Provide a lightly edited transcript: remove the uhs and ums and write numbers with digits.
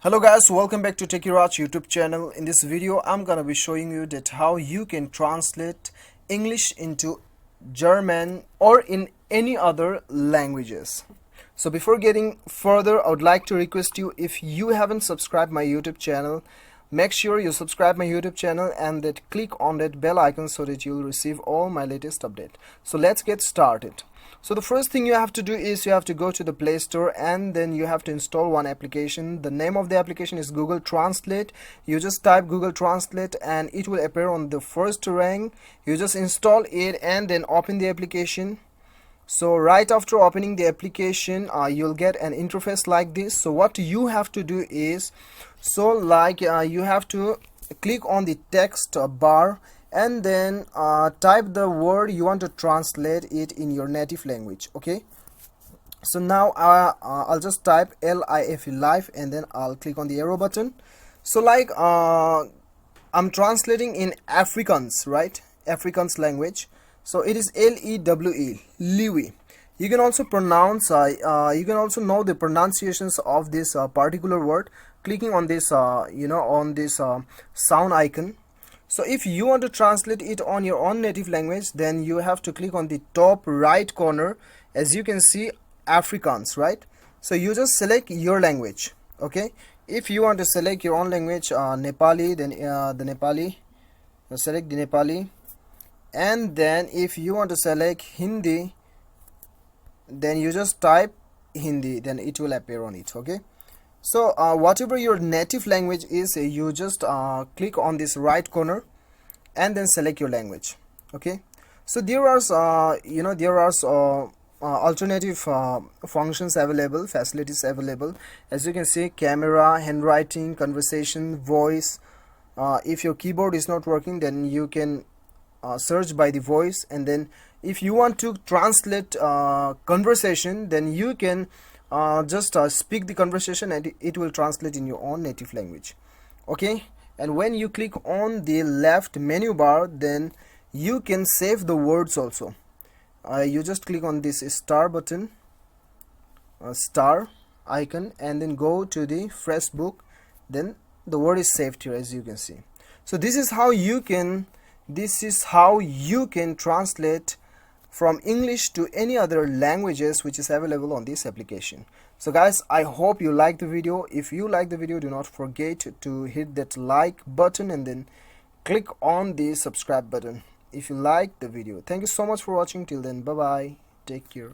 Hello guys, welcome back to TechieRaj YouTube channel. In this video I'm gonna be showing you that how you can translate English into German or in any other languages. So before getting further, I would like to request you, if you haven't subscribed my YouTube channel, make sure you subscribe my YouTube channel and that click on that bell icon so that you'll receive all my latest update. So let's get started. So the first thing you have to do is you have to go to the Play Store and then you have to install one application. The name of the application is Google Translate. You just type Google Translate and it will appear on the first rank. You just install it and then open the application. So right after opening the application, you'll get an interface like this. So what you have to do is, you have to click on the text bar and then type the word you want to translate it in your native language. Okay, so now I'll just type LIFE, life, and then I'll click on the arrow button. So I'm translating in Afrikaans, right? Afrikaans language. So it is LEWE, Liwi. You can also pronounce you can also know the pronunciations of this particular word clicking on this on this sound icon. So if you want to translate it on your own native language, then you have to click on the top right corner. As you can see, Afrikaans, right? So you just select your language. Okay, if you want to select your own language, Nepali, then the Nepali, select the Nepali. And then if you want to select Hindi, then you just type Hindi, then it will appear on it. Okay, so whatever your native language is, you just click on this right corner and then select your language. Okay, so there are alternative functions available, facilities available. As you can see, camera, handwriting, conversation, voice. If your keyboard is not working, then you can search by the voice, and then if you want to translate conversation, then you can just speak the conversation and it will translate in your own native language. Okay, and when you click on the left menu bar, then you can save the words also. You just click on this star button, star icon, and then go to the fresh book, then the word is saved here, as you can see. So this is how you can translate from English to any other languages which is available on this application. So guys, I hope you like the video. If you like the video, do not forget to hit that like button and then click on the subscribe button if you like the video. Thank you so much for watching. Till then, bye bye, take care.